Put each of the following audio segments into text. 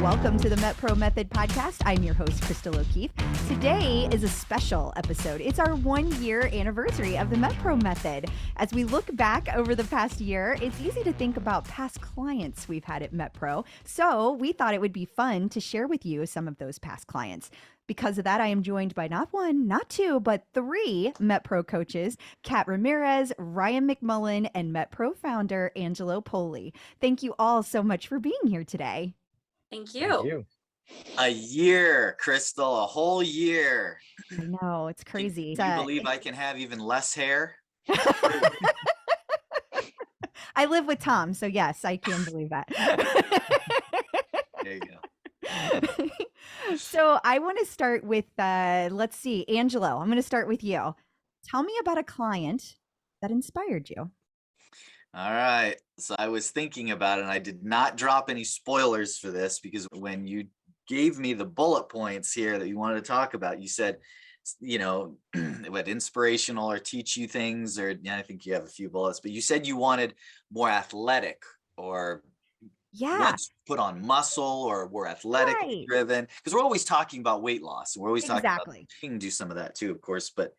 welcome to the MetPro Method podcast. I'm your host, Crystal O'Keefe. Today is a special episode. It's our 1-year anniversary of the MetPro Method. As we look back over the past year, it's easy to think about past clients we've had at MetPro. So we thought it would be fun to share with you some of those past clients. Because of that, I am joined by not one, not two, but 3 MetPro coaches, Kat Ramirez, Ryan McMullen, and MetPro founder, Angelo Poli. Thank you all so much for being here today. Thank you. A year, Crystal, a whole year. I know, it's crazy. Can you believe I can have even less hair? I live with Tom, so yes, I can believe that. There you go. So I want to start with, let's see, Angelo, I'm going to start with you. Tell me about a client that inspired you. All right. So I was thinking about it, and I did not drop any spoilers for this because when you gave me the bullet points here that you wanted to talk about, you said, what inspirational or teach you things, or I think you have a few bullets, but you said you wanted more athletic or put on muscle or were athletic driven, because we're always talking about weight loss. We're always talking about, you can do some of that too, of course, but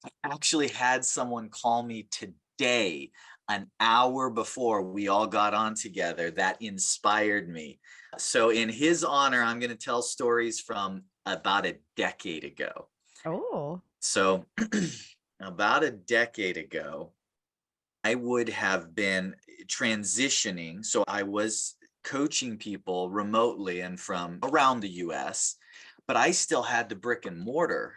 I actually had someone call me today, an hour before we all got on together, that inspired me. So in his honor, I'm going to tell stories from about a decade ago. Oh. So about a decade ago, I would have been transitioning. So I was coaching people remotely and from around the US, but I still had the brick and mortar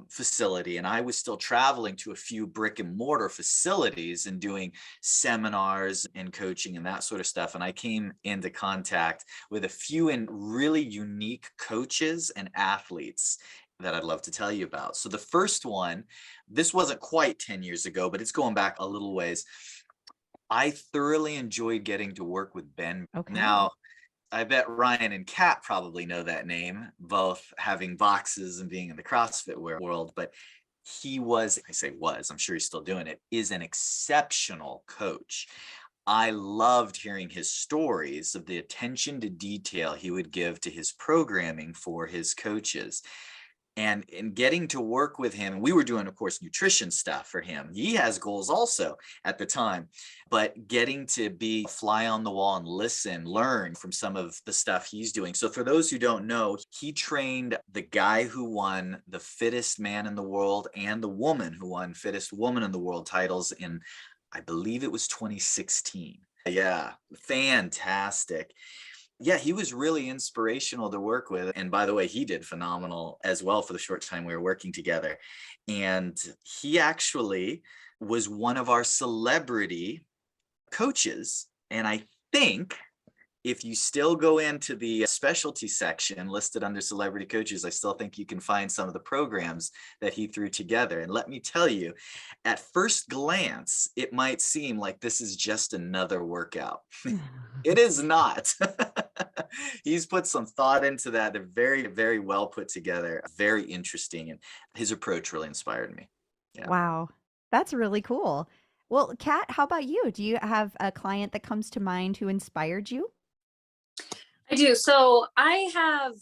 facility, and I was still traveling to a few brick and mortar facilities and doing seminars and coaching and that sort of stuff. And I came into contact with a few really unique coaches and athletes that I'd love to tell you about. So the first one, this wasn't quite 10 years ago, but it's going back a little ways. I thoroughly enjoyed getting to work with Ben. Okay. Now, I bet Ryan and Kat probably know that name, both having boxes and being in the CrossFit world, but he was, I'm sure he's still doing it, is an exceptional coach. I loved hearing his stories of the attention to detail he would give to his programming for his coaches. And in getting to work with him, we were doing, of course, nutrition stuff for him. He has goals also at the time, but getting to be fly on the wall and listen, learn from some of the stuff he's doing. So for those who don't know, he trained the guy who won the fittest man in the world and the woman who won fittest woman in the world titles in, I believe it was 2016. Yeah, fantastic. Yeah, he was really inspirational to work with. And by the way, he did phenomenal as well for the short time we were working together. And he actually was one of our celebrity coaches. And I think if you still go into the specialty section listed under celebrity coaches, I still think you can find some of the programs that he threw together. And let me tell you, at first glance, it might seem like this is just another workout. It is not. He's put some thought into that. They're very, very well put together, very interesting. And his approach really inspired me. Yeah. Wow. That's really cool. Well, Kat, how about you? Do you have a client that comes to mind who inspired you? I do. So I have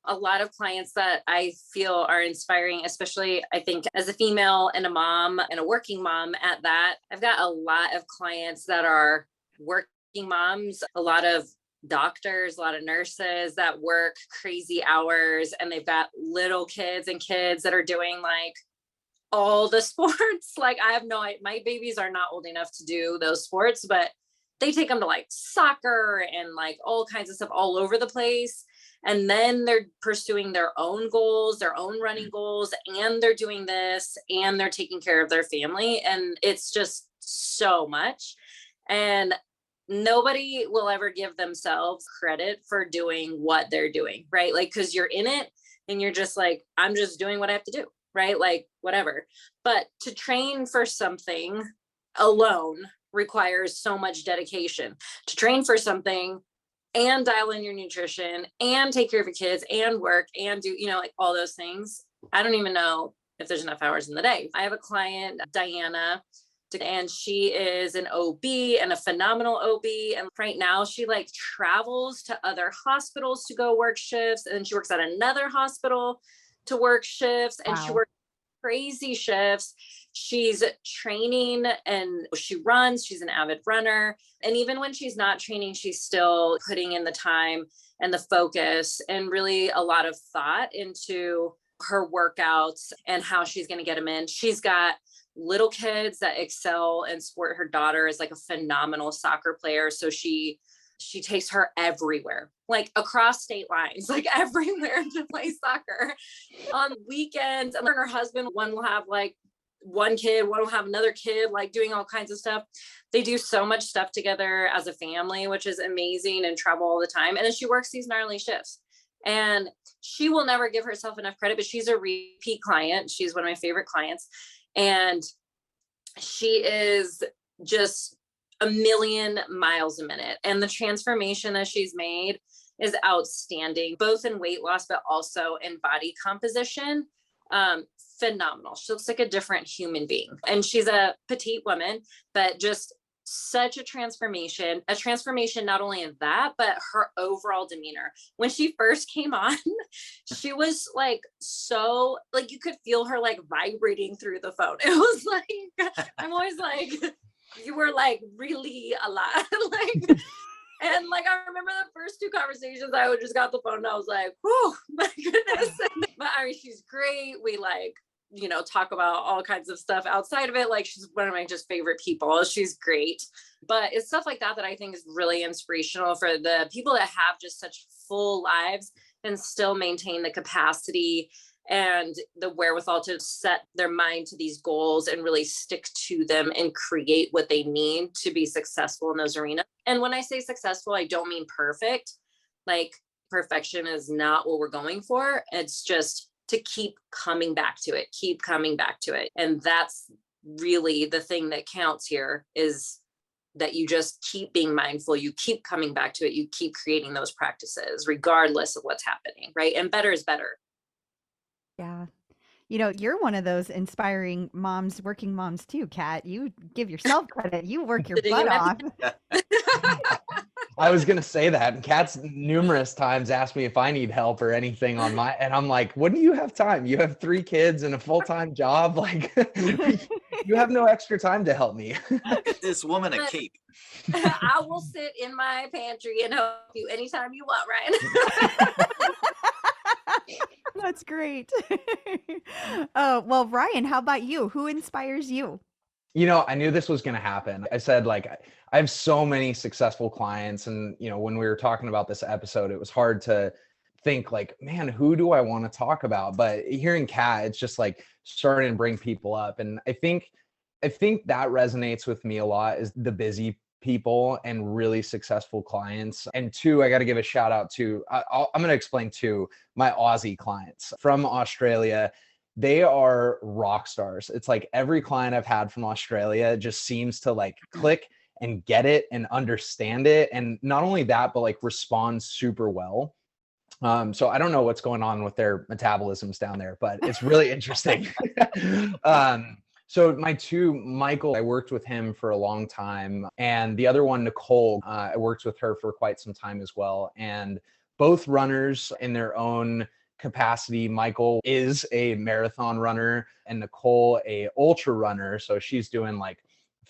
a lot of clients that I feel are inspiring, especially I think as a female and a mom and a working mom at that. I've got a lot of clients that are working moms, a lot of doctors, a lot of nurses that work crazy hours, and they've got little kids and kids that are doing like all the sports. Like I have my babies are not old enough to do those sports, but they take them to like soccer and like all kinds of stuff all over the place. And then they're pursuing their own goals, their own running goals, and they're doing this and they're taking care of their family. And it's just so much. And nobody will ever give themselves credit for doing what they're doing, right? Like, cause you're in it and you're just like, I'm just doing what I have to do, right? Like whatever. But to train for something alone requires so much dedication. To train for something and dial in your nutrition and take care of your kids and work and do, like all those things. I don't even know if there's enough hours in the day. I have a client, Diana, And she is an OB and a phenomenal OB. And right now she like travels to other hospitals to go work shifts. And she works at another hospital to work shifts. And she Wow. works crazy shifts. She's training and she runs. She's an avid runner. And even when she's not training, she's still putting in the time and the focus and really a lot of thought into her workouts and how she's going to get them in. She's got little kids that excel in sport. Her daughter is like a phenomenal soccer player. So she takes her everywhere, like across state lines, like everywhere to play soccer on weekends. And her husband, one will have like one kid, one will have another kid, like doing all kinds of stuff. They do so much stuff together as a family, which is amazing, and travel all the time. And then she works these gnarly shifts. And she will never give herself enough credit, but she's a repeat client. She's one of my favorite clients. And she is just a million miles a minute. And the transformation that she's made is outstanding, both in weight loss, but also in body composition. Phenomenal. She looks like a different human being. And she's a petite woman, but just such a transformation not only in that, but her overall demeanor. When she first came on, she was like, so like, you could feel her like vibrating through the phone. It was like, I'm always like, you were like really a lot. Like, and like, I remember the first two conversations, I would just got the phone and I was like, whew, my goodness. But I mean, she's great. We like, you know, talk about all kinds of stuff outside of it. Like, she's one of my just favorite people. She's great. But it's stuff like that I think is really inspirational for the people that have just such full lives and still maintain the capacity and the wherewithal to set their mind to these goals and really stick to them and create what they need to be successful in those arenas. And when I say successful, I don't mean perfect. Like, perfection is not what we're going for. It's just to keep coming back to it. And that's really the thing that counts here, is that you just keep being mindful, you keep coming back to it, you keep creating those practices regardless of what's happening, right? And better is better. Yeah. You know, you're one of those inspiring moms, working moms too, Kat. You give yourself credit. You work your butt off. I was going to say that. And Kat's numerous times asked me if I need help or anything on my, and I'm like, when do you have time? You have 3 kids and a full-time job. Like, you have no extra time to help me. Get this woman a cape. I will sit in my pantry and help you anytime you want, Ryan. That's great. Oh, well, Ryan, how about you? Who inspires you? You know, I knew this was going to happen. I said, like, I have so many successful clients. And, you know, when we were talking about this episode, it was hard to think like, man, who do I want to talk about? But hearing Kat, it's just like starting to bring people up. And I think that resonates with me a lot, is the busy people and really successful clients. And 2, I got to give a shout out to, I'm going to explain 2, my Aussie clients from Australia. They are rock stars. It's like every client I've had from Australia just seems to like click and get it and understand it. And not only that, but like respond super well. So I don't know what's going on with their metabolisms down there, but it's really interesting. So my 2, Michael, I worked with him for a long time. And the other one, Nicole, I worked with her for quite some time as well. And both runners in their own capacity. Michael is a marathon runner and Nicole a ultra runner. So she's doing like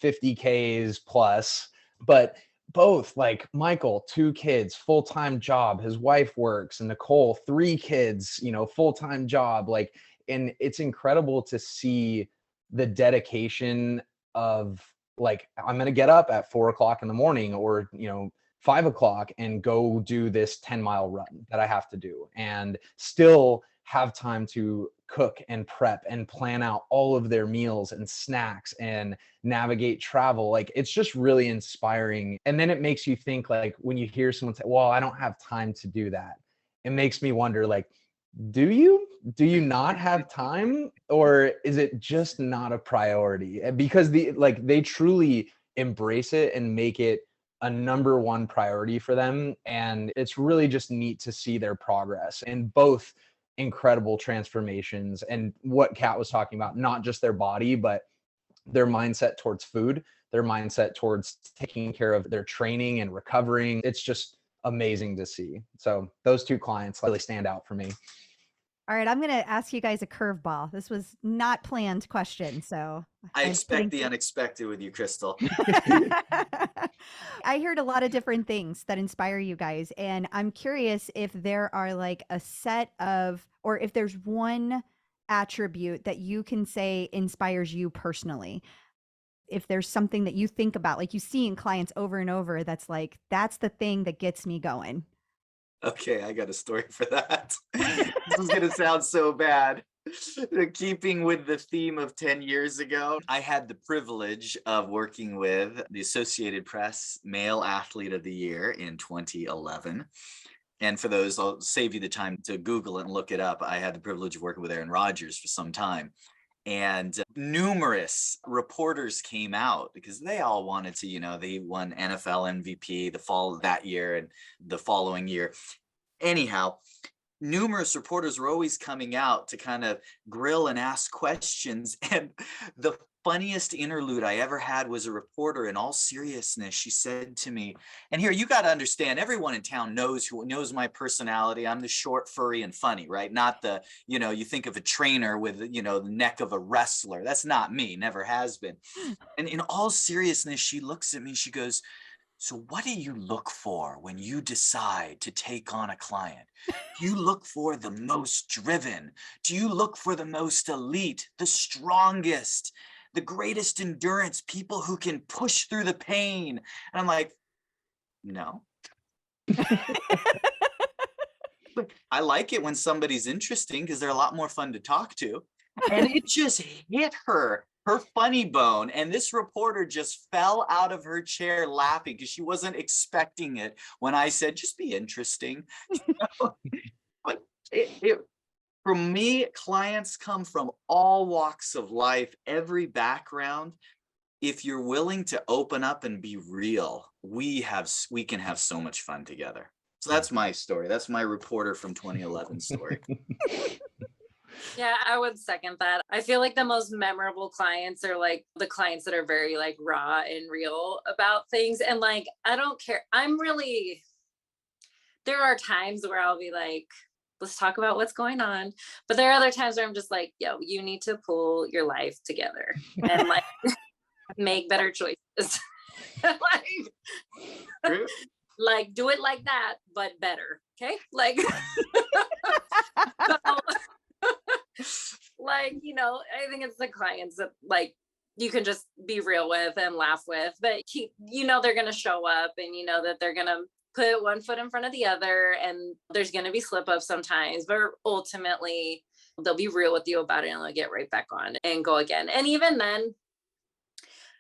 50Ks plus, but both, like, Michael, 2 kids, full-time job, his wife works, and Nicole, 3 kids, you know, full-time job. Like, and it's incredible to see the dedication of like, I'm going to get up at 4:00 in the morning or, you know, 5:00 and go do this 10-mile run that I have to do, and still have time to cook and prep and plan out all of their meals and snacks and navigate travel. Like, it's just really inspiring. And then it makes you think, like, when you hear someone say, well, I don't have time to do that, it makes me wonder, like, do you not have time, or is it just not a priority? Because they truly embrace it and make it a number 1 priority for them. And it's really just neat to see their progress in both incredible transformations and what Kat was talking about, not just their body, but their mindset towards food, their mindset towards taking care of their training and recovering. It's just amazing to see. So those two clients really stand out for me. All right, I'm going to ask you guys a curveball. This was not planned question, so I I'm expect putting- the unexpected with you, Crystal. I heard a lot of different things that inspire you guys, and I'm curious if there are like a set of, or if there's one attribute that you can say inspires you personally. If there's something that you think about, like you see in clients over and over, that's like, that's the thing that gets me going. Okay, I got a story for that. This is going to sound so bad. Keeping with the theme of 10 years ago, I had the privilege of working with the Associated Press Male Athlete of the Year in 2011. And for those, I'll save you the time to Google it and look it up. I had the privilege of working with Aaron Rodgers for some time. And numerous reporters came out because they all wanted to, they won NFL MVP the fall of that year and the following year. Anyhow, numerous reporters were always coming out to kind of grill and ask questions. And the funniest interlude I ever had was a reporter, in all seriousness, she said to me, and here, you got to understand, everyone in town knows my personality. I'm the short, furry, and funny, right? Not the, you think of a trainer with, the neck of a wrestler. That's not me, never has been. And in all seriousness, she looks at me, she goes, so what do you look for when you decide to take on a client? Do you look for the most driven? Do you look for the most elite, the strongest, the greatest endurance, people who can push through the pain? And I'm like, no. I like it when somebody's interesting because they're a lot more fun to talk to. And it just hit her funny bone. And this reporter just fell out of her chair laughing because she wasn't expecting it when I said, just be interesting. But for me, clients come from all walks of life, every background. If you're willing to open up and be real, we can have so much fun together. So that's my story. That's my reporter from 2011 story. Yeah, I would second that. I feel like the most memorable clients are like the clients that are very like raw and real about things. And like, I don't care. There are times where I'll be like, let's talk about what's going on. But there are other times where I'm just like, yo, you need to pull your life together and like make better choices. like do it like that, but better. Okay. Like, so, like, I think it's the clients that like you can just be real with and laugh with, but they're going to show up and that they're going to put one foot in front of the other and there's going to be slip ups sometimes, but ultimately they'll be real with you about it and they'll get right back on and go again. And even then,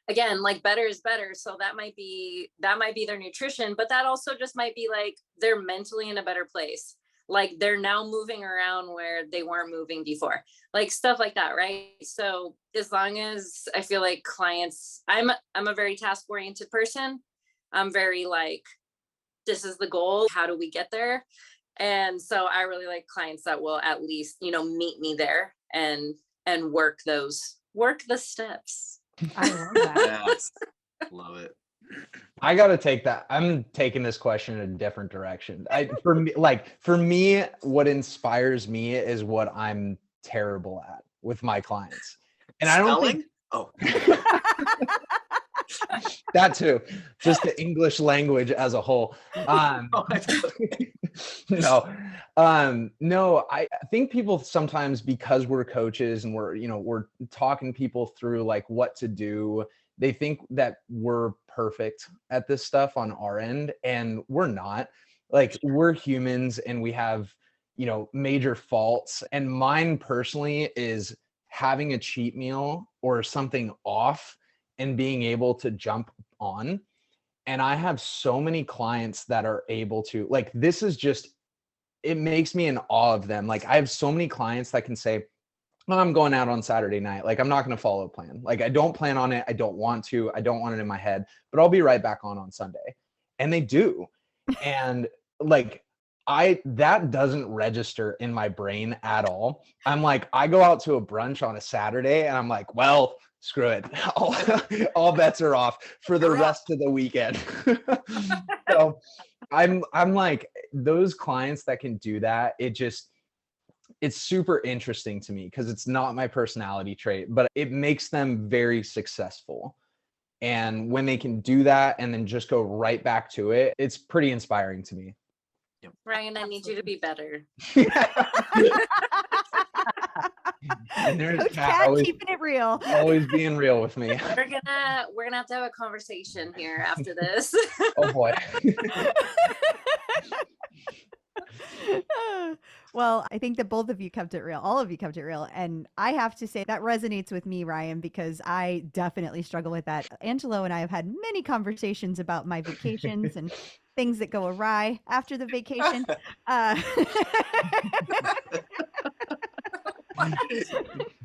again, like better is better. So that might be their nutrition, but that also just might be like they're mentally in a better place. Like they're now moving around where they weren't moving before, like stuff like that. Right. So as long as I feel like clients, I'm a very task oriented person. I'm very like, this is the goal. How do we get there? And so I really like clients that will at least, meet me there and work the steps. I love that. Yes. Love it. I got to take that. I'm taking this question in a different direction. For me, what inspires me is what I'm terrible at with my clients. And I don't think that too, just the English language as a whole. No, I think people sometimes, because we're coaches and we're talking people through like what to do, they think that we're perfect at this stuff on our end, and we're not. Like, we're humans and we have, major faults. And mine personally is having a cheat meal or something off and being able to jump on. And I have so many clients that are able to, like, this is just, it makes me in awe of them. Like, I have so many clients that can say, well, I'm going out on Saturday night. Like, I'm not going to follow a plan. Like, I don't plan on it. I don't want to. I don't want it in my head, but I'll be right back on Sunday. And they do. And like, that doesn't register in my brain at all. I'm like, I go out to a brunch on a Saturday and I'm like, well, screw it. All bets are off for the rest of the weekend. So I'm like, those clients that can do that, it's super interesting to me because it's not my personality trait, but it makes them very successful. And when they can do that and then just go right back to it, it's pretty inspiring to me. Ryan, I need you to be better. And there's Coach Kat Kat keeping it real. always being real with me. We're gonna have to have a conversation here after this. Oh boy. Well, I think that both of you kept it real. All of you kept it real. And I have to say that resonates with me, Ryan, because I definitely struggle with that. Angelo and I have had many conversations about my vacations and things that go awry after the vacation.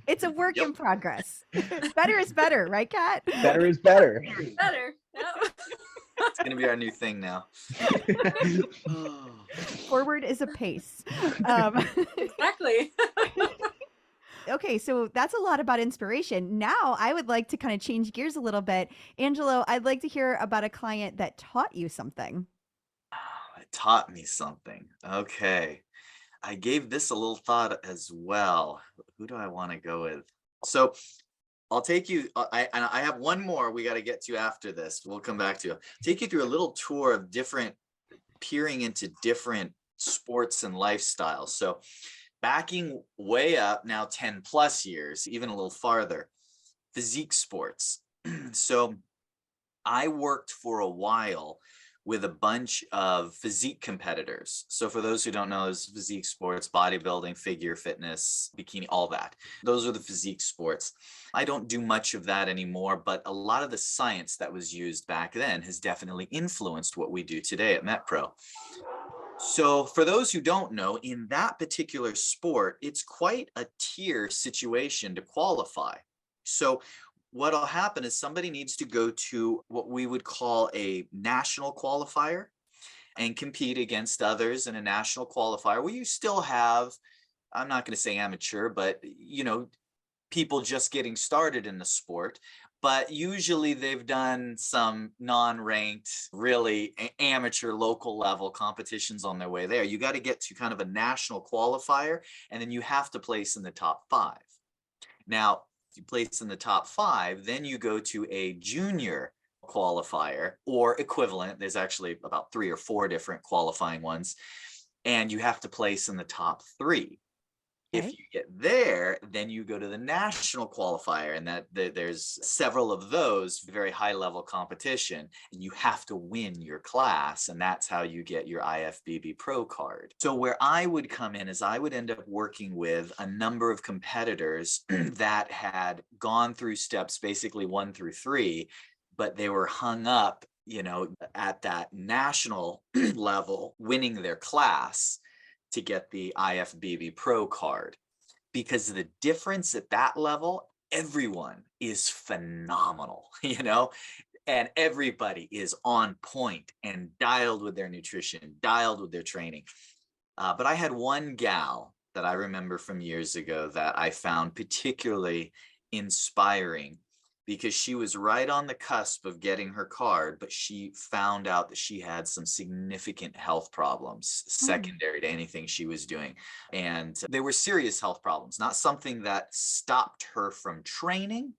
It's a work in progress. Better is better, right, Kat? Better is better. Better. Yep. It's going to be our new thing now. Forward is a pace. Exactly. Okay, so that's a lot about inspiration. Now I would like to kind of change gears a little bit. Angelo, I'd like to hear about a client that taught you something. It taught me something. Okay. I gave this a little thought as well. Who do I want to go with? So I'll take you, I have one more we got to get to after this. We'll come back to. Take you through a little tour of peering into different sports and lifestyles. So backing way up now 10 plus years, even a little farther, physique sports. So I worked for a while with a bunch of physique competitors. So for those who don't know, there's physique sports, bodybuilding, figure fitness, bikini, all that. Those are the physique sports. I don't do much of that anymore, but a lot of the science that was used back then has definitely influenced what we do today at MetPro. So for those who don't know, in that particular sport, it's quite a tier situation to qualify. So what'll happen is somebody needs to go to what we would call a national qualifier and compete against others in a national qualifier where you still have, I'm not going to say amateur, but people just getting started in the sport. But usually they've done some non-ranked, really amateur local level competitions on their way there. You got to get to kind of a national qualifier, and then you have to place in the top 5. Now, if you place in the top 5, then you go to a junior qualifier or equivalent. There's actually about 3 or 4 different qualifying ones, and you have to place in the top 3. Okay. If you get there, then you go to the national qualifier, and there's several of those, very high level competition, and you have to win your class, and that's how you get your IFBB Pro card. So where I would come in is I would end up working with a number of competitors that had gone through steps basically 1 through 3, but they were hung up, at that national level, winning their class to get the IFBB Pro card, because the difference at that level, everyone is phenomenal, and everybody is on point and dialed with their nutrition, dialed with their training. But I had one gal that I remember from years ago that I found particularly inspiring, because she was right on the cusp of getting her card, but she found out that she had some significant health problems secondary to anything she was doing. And they were serious health problems, not something that stopped her from training,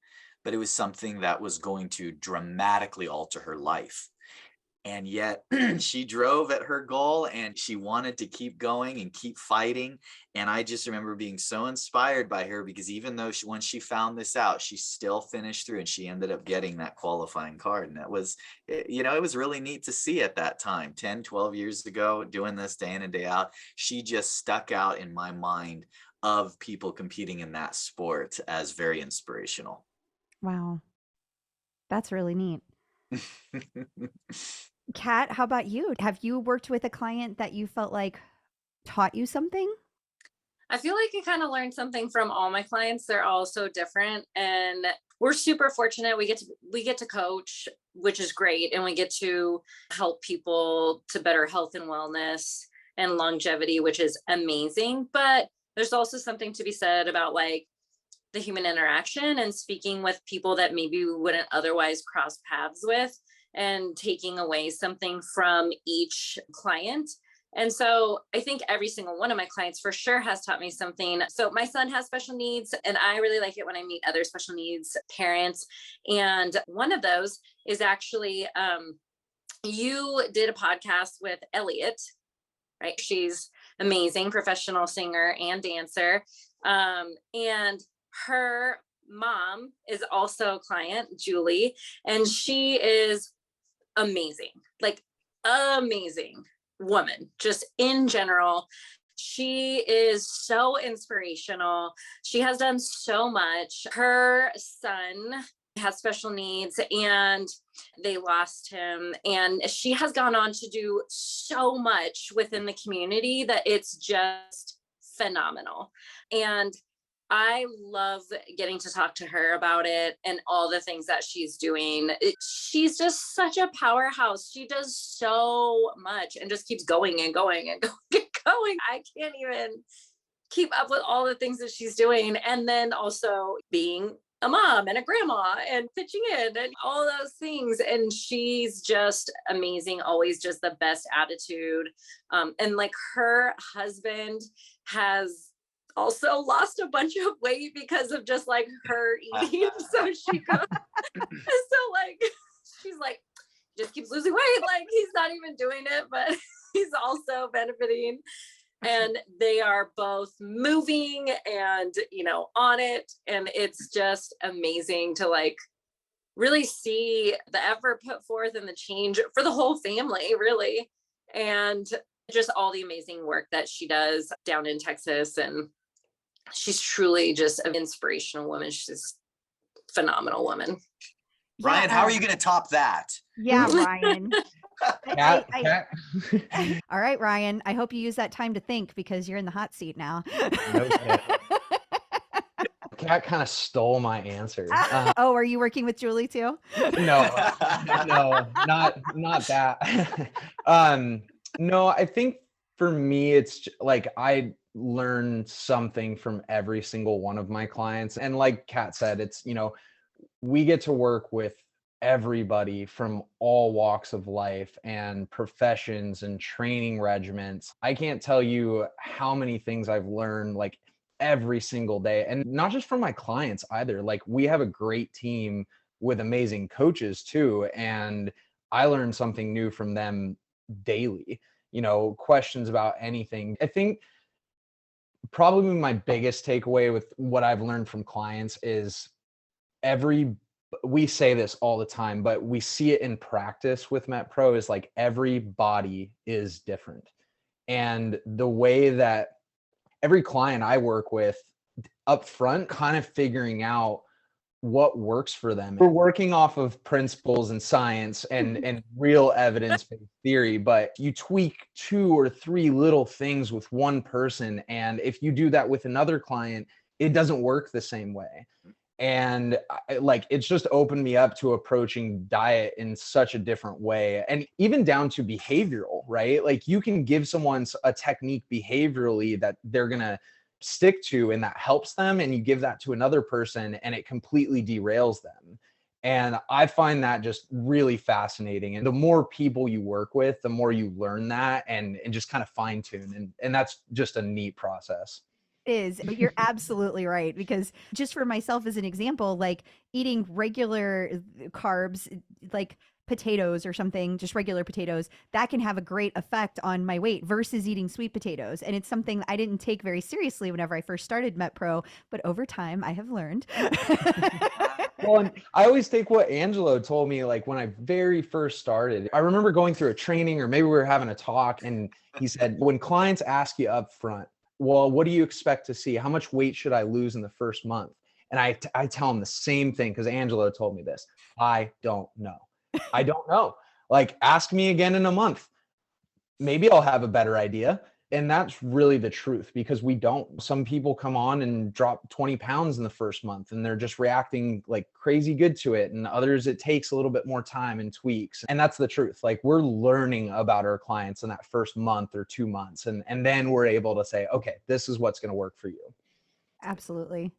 but it was something that was going to dramatically alter her life. And yet she drove at her goal, and she wanted to keep going and keep fighting. And I just remember being so inspired by her, because even though once she found this out, she still finished through, and she ended up getting that qualifying card. And that was, it was really neat to see at that time, 10, 12 years ago, doing this day in and day out. She just stuck out in my mind of people competing in that sport as very inspirational. Wow. That's really neat. Kat, how about you? Have you worked with a client that you felt like taught you something? I feel like I kind of learned something from all my clients. They're all so different, and we're super fortunate. We get to coach, which is great, and we get to help people to better health and wellness. and longevity, which is amazing. But there's also something to be said about like the human interaction and speaking with people that maybe we wouldn't otherwise cross paths with, and taking away something from each client. And so I think every single one of my clients for sure has taught me something. So my son has special needs, and I really like it when I meet other special needs parents. And one of those is actually, you did a podcast with Elliot, right? She's amazing, professional singer and dancer. And her mom is also a client, Julie, and she is amazing, like amazing woman, just in general. She is so inspirational. She has done so much. Her son has special needs and they lost him. And she has gone on to do so much within the community that it's just phenomenal. And I love getting to talk to her about it and all the things that she's doing. She's just such a powerhouse. She does so much and just keeps going and going and going and going. I can't even keep up with all the things that she's doing. And then also being a mom and a grandma and pitching in and all those things. And she's just amazing, always just the best attitude. And like her husband has also lost a bunch of weight because of just like her eating. So she goes, so like, she's like, just keeps losing weight. Like he's not even doing it, but he's also benefiting. And they are both moving and, you know, on it. And it's just amazing to like really see the effort put forth and the change for the whole family, really. And just all the amazing work that she does down in Texas. And she's truly just an inspirational woman. She's a phenomenal woman. Ryan, how are you going to top that? Yeah, Ryan. Kat. All right, Ryan. I hope you use that time to think because you're in the hot seat now. Okay. Kat kind of stole my answer. Oh, are you working with Julie too? No, not that. No, I think for me, it's like I learn something from every single one of my clients. And like Kat said, it's, you know, we get to work with everybody from all walks of life and professions and training regimens. I can't tell you how many things I've learned like every single day, and not just from my clients either. Like we have a great team with amazing coaches too, and I learn something new from them daily, you know, questions about anything. I think probably my biggest takeaway with what I've learned from clients is we say this all the time, but we see it in practice with MetPro is like every body is different. And the way that every client I work with up front, kind of figuring out what works for them. We're working off of principles and science and real evidence-based theory, but you tweak 2 or 3 little things with one person. And if you do that with another client, it doesn't work the same way. And like, it's just opened me up to approaching diet in such a different way. And even down to behavioral, right? Like you can give someone a technique behaviorally that they're going to stick to and that helps them. And you give that to another person and it completely derails them. And I find that just really fascinating. And the more people you work with, the more you learn that and just kind of fine tune. And that's just a neat process. Is, but you're absolutely right, because just for myself as an example, like eating regular carbs like potatoes or something, just regular potatoes, that can have a great effect on my weight versus eating sweet potatoes. And it's something I didn't take very seriously whenever I first started MetPro, but over time I have learned. Well, and I always take what Angelo told me, like when I very first started. I remember going through a training, or maybe we were having a talk, and he said, when clients ask you up front, well, what do you expect to see? How much weight should I lose in the first month? And I tell them the same thing, because Angelo told me this. I don't know. I don't know. Like, ask me again in a month. Maybe I'll have a better idea. And that's really the truth, because some people come on and drop 20 pounds in the first month and they're just reacting like crazy good to it. And others, it takes a little bit more time and tweaks. And that's the truth. Like, we're learning about our clients in that first month or 2 months. And then we're able to say, okay, this is what's going to work for you. Absolutely.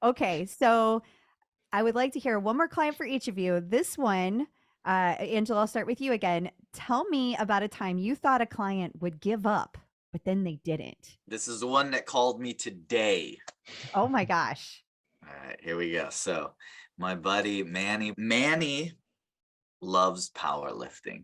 Okay. So I would like to hear one more client for each of you. This one, Angela, I'll start with you again. Tell me about a time you thought a client would give up, but then they didn't. This is the one that called me today. Oh my gosh. All right, here we go. So my buddy Manny loves powerlifting.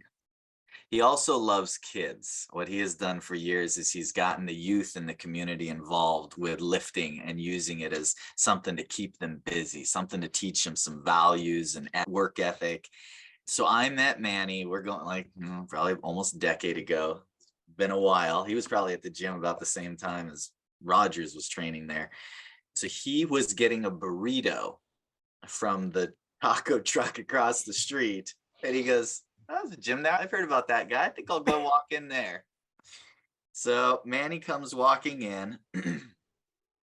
He also loves kids. What he has done for years is he's gotten the youth in the community involved with lifting and using it as something to keep them busy, something to teach them some values and work ethic. So I met Manny, we're going like probably almost a decade ago. Been a while. He was probably at the gym about the same time as Rogers was training there. So he was getting a burrito from the taco truck across the street. And he goes, "Oh, there's a gym there. I've heard about that guy. I think I'll go walk in there." So Manny comes walking in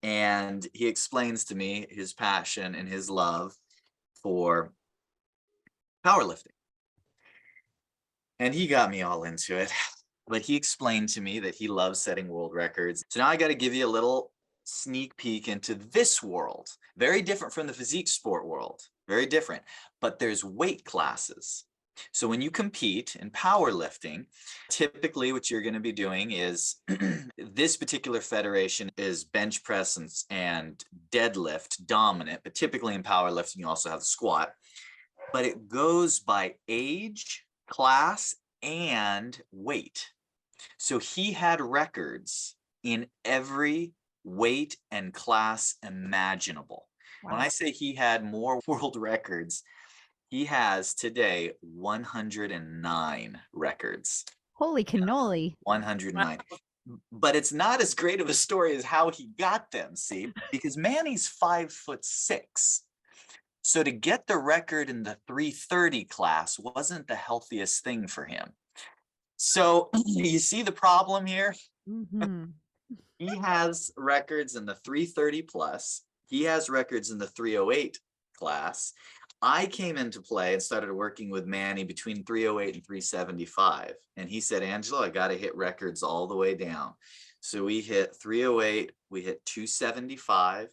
and he explains to me his passion and his love for powerlifting. And he got me all into it. But he explained to me that he loves setting world records. So now I got to give you a little sneak peek into this world. Very different from the physique sport world. Very different. But there's weight classes. So when you compete in powerlifting, typically what you're going to be doing is this particular federation is bench press and deadlift dominant, but typically in powerlifting, you also have the squat. But it goes by age, class, and weight. So he had records in every weight and class imaginable. Wow. When I say he had more world records, he has today 109 records. Holy cannoli. 109. Wow. But it's not as great of a story as how he got them, see? Because Manny's 5'6". So to get the record in the 330 class wasn't the healthiest thing for him. So you see the problem here? Mm-hmm. He has records in the 330 plus. He has records in the 308 class. I came into play and started working with Manny between 308 and 375. And he said, "Angelo, I got to hit records all the way down." So we hit 308, we hit 275,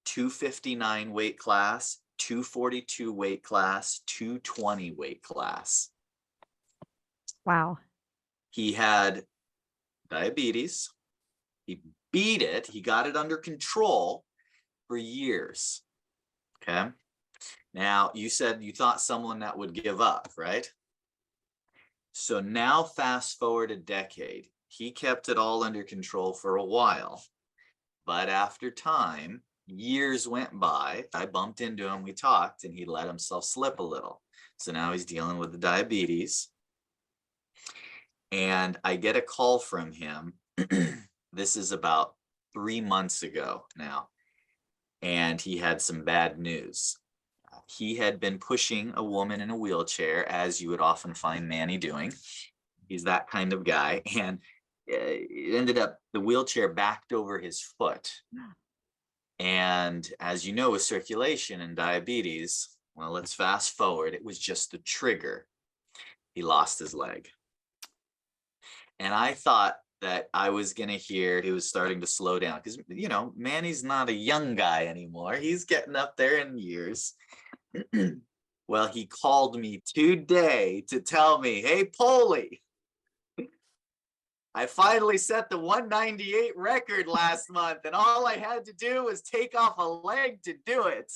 259 weight class, 242 weight class, 220 weight class. Wow. He had diabetes. He beat it. He got it under control for years. Okay. Now, you said you thought someone that would give up, right? So now fast forward a decade. He kept it all under control for a while. But after time, years went by. I bumped into him, we talked, and he let himself slip a little. So now he's dealing with the diabetes. And I get a call from him. This is about 3 months ago now. And he had some bad news. He had been pushing a woman in a wheelchair, as you would often find Manny doing. He's that kind of guy. And it ended up the wheelchair backed over his foot. And as you know, with circulation and diabetes, well, let's fast forward. It was just the trigger. He lost his leg. And I thought that I was going to hear he was starting to slow down because, you know, Manny's not a young guy anymore. He's getting up there in years. Well, he called me today to tell me, "Hey, Poli, I finally set the 198 record last month, and all I had to do was take off a leg to do it."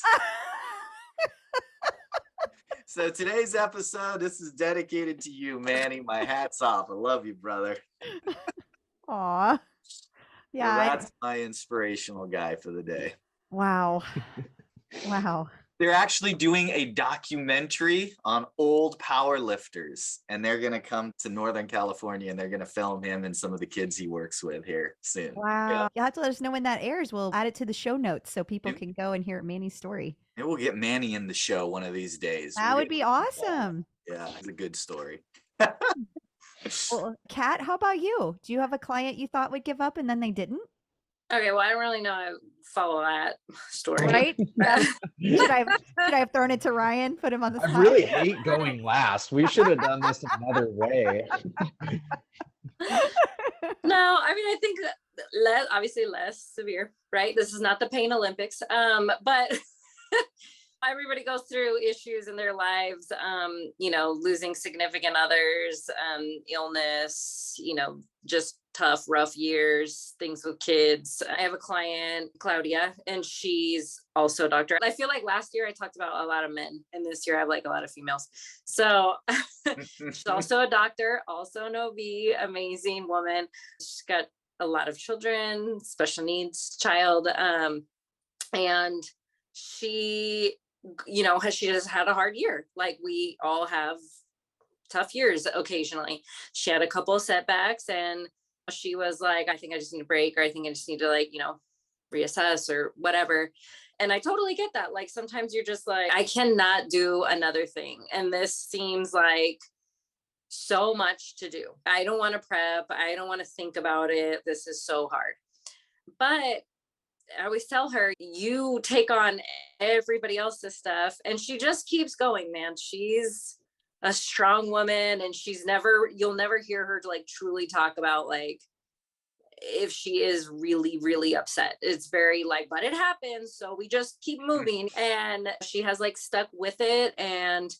So today's episode, this is dedicated to you, Manny. My hat's off. I love you, brother. Aw. Yeah. So that's my inspirational guy for the day. Wow. Wow. They're actually doing a documentary on old power lifters, and they're going to come to Northern California and they're going to film him and some of the kids he works with here soon. Wow. Yeah. You'll have to let us know when that airs. We'll add it to the show notes so people can go and hear Manny's story. And we'll get Manny in the show one of these days. That would be awesome. Yeah, it's a good story. Well, Kat, how about you? Do you have a client you thought would give up and then they didn't? Okay, well, I don't really know how to follow that story. Right? Yeah. Should I have thrown it to Ryan? Put him on the I spot? really hate going last. We should have done this another way. No, I mean, I think obviously less severe, right? This is not the pain Olympics. But everybody goes through issues in their lives, losing significant others, illness, just tough, rough years, things with kids. I have a client, Claudia, and she's also a doctor. I feel like last year I talked about a lot of men, and this year I have like a lot of females. So she's also a doctor, also an OB, amazing woman. She's got a lot of children, special needs child. And she just had a hard year. Like we all have tough years occasionally. She had a couple of setbacks and she was like, I think I just need a break, or I think I just need to reassess or whatever. And I totally get that. Like sometimes you're just like, I cannot do another thing. And this seems like so much to do. I don't want to prep. I don't want to think about it. This is so hard. But I always tell her, you take on everybody else's stuff. And she just keeps going, man. She's a strong woman, and you'll never hear her to truly talk about if she is really, really upset. It's very but it happens. So we just keep moving. And she has stuck with it, and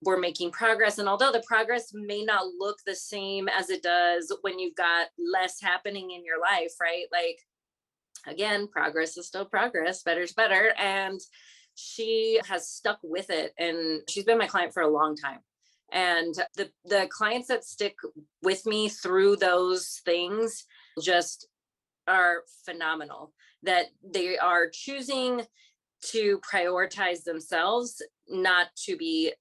we're making progress. And although the progress may not look the same as it does when you've got less happening in your life, right? Again, progress is still progress, better is better. And she has stuck with it. And she's been my client for a long time. And the clients that stick with me through those things just are phenomenal, that they are choosing to prioritize themselves, not to be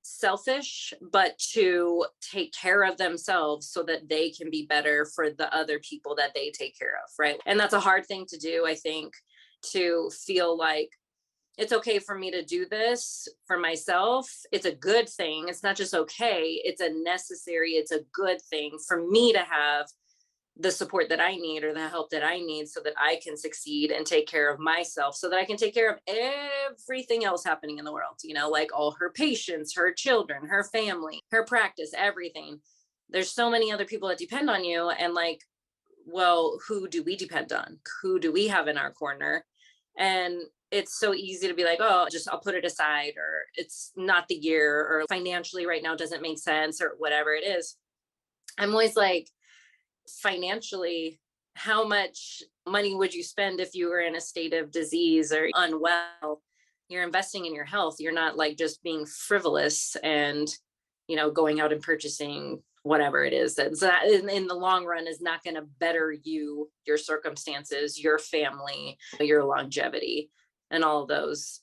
selfish, but to take care of themselves so that they can be better for the other people that they take care of, right? And that's a hard thing to do, I think, to feel like it's okay for me to do this for myself. It's a good thing. It's not just okay, it's it's a good thing for me to have the support that I need or the help that I need so that I can succeed and take care of myself, so that I can take care of everything else happening in the world, all her patients, her children, her family, her practice, everything. There's so many other people that depend on you. And well, who do we depend on? Who do we have in our corner? And it's so easy to be like, oh, I'll put it aside, or it's not the year, or financially right now doesn't make sense, or whatever it is. I'm always financially, how much money would you spend if you were in a state of disease or unwell? You're investing in your health. You're not just being frivolous and, going out and purchasing whatever it is that's in the long run is not going to better you, your circumstances, your family, your longevity, and all of those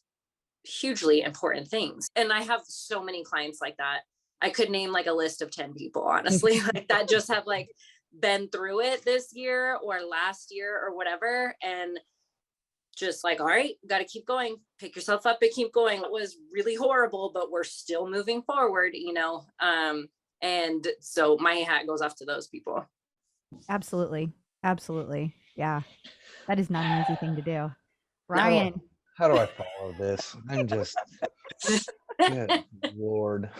hugely important things. And I have so many clients like that. I could name a list of 10 people, honestly, that just have been through it this year or last year or whatever. And just all right, got to keep going, pick yourself up and keep going. It was really horrible, but we're still moving forward, and so my hat goes off to those people. Absolutely. Absolutely. Yeah. That is not an easy thing to do. Ryan. How do I follow this? I'm just, good Lord.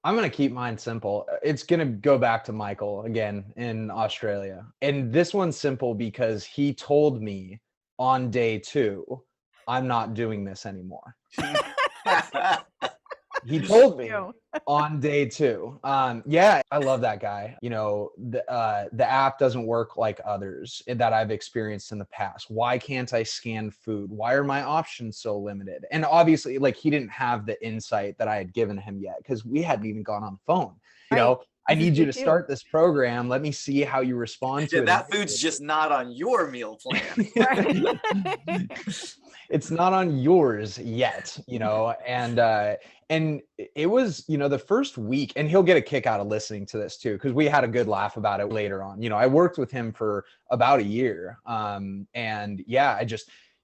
I'm going to keep mine simple. It's going to go back to Michael again in Australia. And this one's simple because he told me on day 2, I'm not doing this anymore. He told me on day 2. Yeah, I love that guy. The app doesn't work like others that I've experienced in the past. Why can't I scan food? Why are my options so limited? And obviously, he didn't have the insight that I had given him yet, because we hadn't even gone on the phone. I need you to start this program. Let me see how you respond to it. That food's just not on your meal plan. It's not on yours yet, and it was, the first week, and he'll get a kick out of listening to this too, because we had a good laugh about it later on. I worked with him for about a year. And yeah,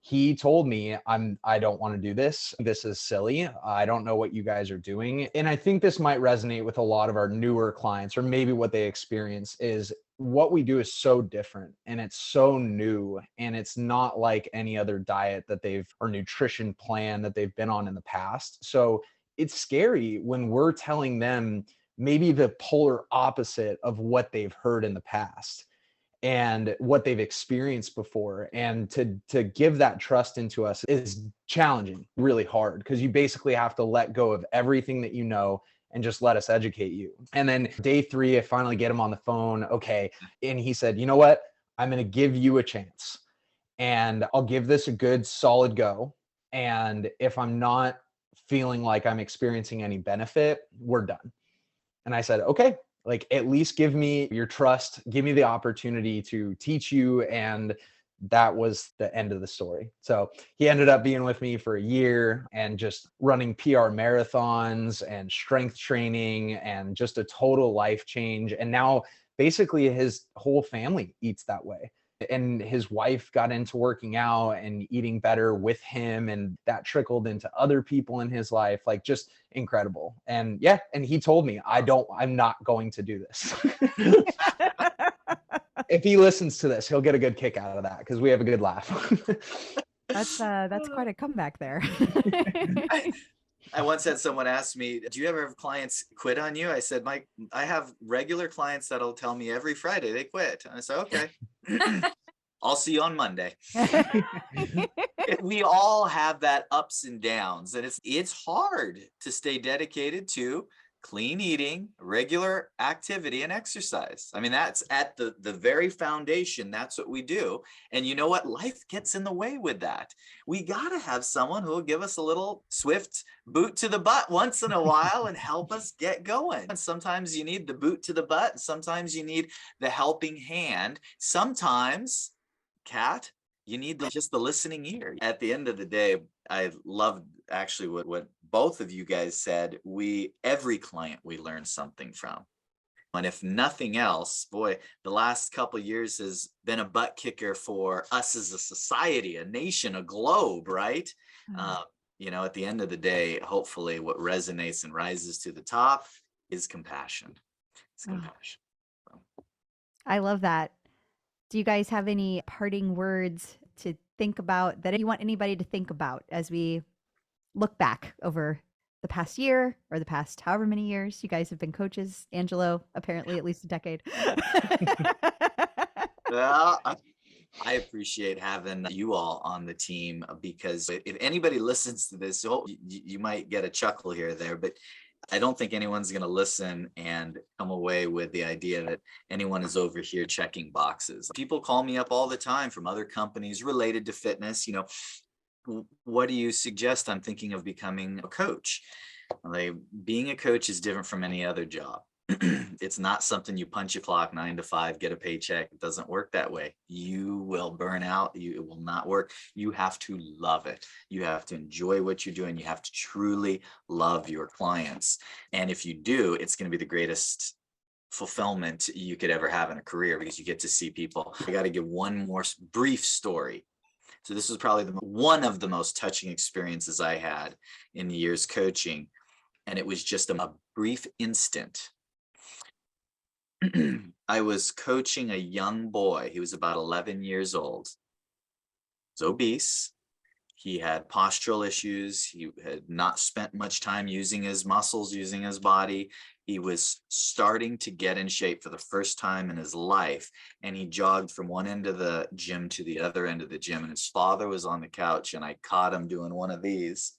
he told me, I don't want to do this. This is silly. I don't know what you guys are doing. And I think this might resonate with a lot of our newer clients, or maybe what they experience is what we do is so different and it's so new, and it's not like any other diet that they've, or nutrition plan that they've been on in the past. So it's scary when we're telling them maybe the polar opposite of what they've heard in the past and what they've experienced before. And to give that trust into us is challenging, really hard, because you basically have to let go of everything that you know and just let us educate you. And then day 3, I finally get him on the phone. Okay. And he said, you know what? I'm going to give you a chance and I'll give this a good solid go. And if I'm not feeling like I'm experiencing any benefit, we're done. And I said, okay, like at least give me your trust, give me the opportunity to teach you. And that was the end of the story. So he ended up being with me for a year and just running PR marathons and strength training and just a total life change. And now basically his whole family eats that way. And his wife got into working out and eating better with him, and that trickled into other people in his life. Like, just incredible. And yeah, and he told me, I'm not going to do this. If he listens to this, he'll get a good kick out of that because we have a good laugh. That's quite a comeback there. I once had someone ask me, do you ever have clients quit on you? I said, Mike, I have regular clients that'll tell me every Friday they quit. And I said, okay, I'll see you on Monday. We all have that ups and downs, and it's hard to stay dedicated to clean eating, regular activity, and exercise. I mean, that's at the very foundation. That's what we do. And you know what? Life gets in the way with that. We got to have someone who will give us a little swift boot to the butt once in a while and help us get going. And sometimes you need the boot to the butt, and sometimes you need the helping hand. Sometimes, Kat, you need just the listening ear. At the end of the day, I love actually what both of you guys said. Every client we learn something from. And if nothing else, boy, the last couple of years has been a butt kicker for us as a society, a nation, a globe, right? At the end of the day, hopefully what resonates and rises to the top is compassion. It's compassion. I love that. Do you guys have any parting words to think about that you want anybody to think about as we look back over the past year or the past however many years you guys have been coaches? Angelo, apparently at least a decade. Well, I appreciate having you all on the team, because if anybody listens to this, you might get a chuckle here or there, but I don't think anyone's going to listen and come away with the idea that anyone is over here checking boxes. People call me up all the time from other companies related to fitness. What do you suggest? I'm thinking of becoming a coach. Being a coach is different from any other job. It's not something you punch a clock 9 to 5, get a paycheck. It doesn't work that way. You will burn out. It will not work. You have to love it. You have to enjoy what you're doing. You have to truly love your clients. And if you do, it's going to be the greatest fulfillment you could ever have in a career, because you get to see people. I got to give one more brief story. So this was probably one of the most touching experiences I had in the years coaching. And it was just a brief instant. I was coaching a young boy. He was about 11 years old. He was obese. He had postural issues. He had not spent much time using his muscles, using his body. He was starting to get in shape for the first time in his life. And he jogged from one end of the gym to the other end of the gym. And his father was on the couch, and I caught him doing one of these.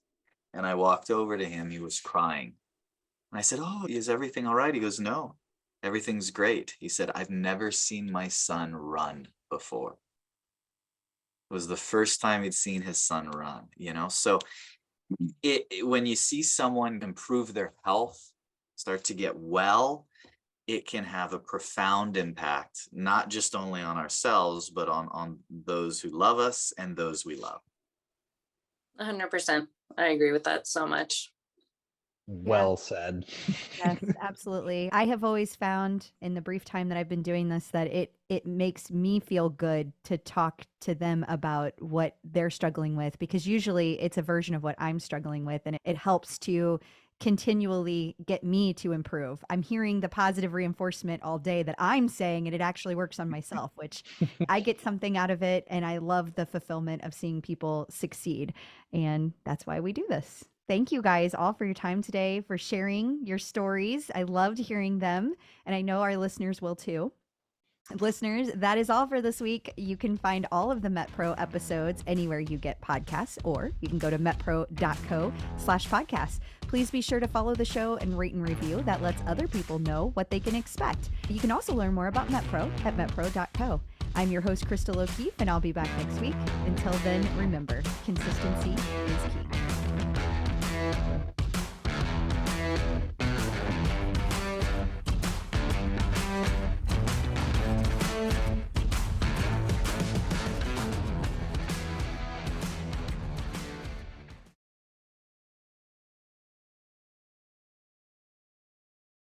And I walked over to him. He was crying. And I said, "Oh, is everything all right?" He goes, "No. Everything's great." He said, "I've never seen my son run before." It was the first time he'd seen his son run, So when you see someone improve their health, start to get well, it can have a profound impact, not just only on ourselves, but on those who love us and those we love. 100%. I agree with that so much. Well said. Yes, absolutely. I have always found in the brief time that I've been doing this that it makes me feel good to talk to them about what they're struggling with, because usually it's a version of what I'm struggling with, and it helps to continually get me to improve. I'm hearing the positive reinforcement all day that I'm saying, and it actually works on myself, which I get something out of it, and I love the fulfillment of seeing people succeed. And that's why we do this. Thank you guys all for your time today, for sharing your stories. I loved hearing them, and I know our listeners will too. Listeners, that is all for this week. You can find all of the MetPro episodes anywhere you get podcasts, or you can go to metpro.co/podcasts. Please be sure to follow the show and rate and review. That lets other people know what they can expect. You can also learn more about MetPro at metpro.co. I'm your host, Crystal O'Keefe, and I'll be back next week. Until then, remember, consistency is key.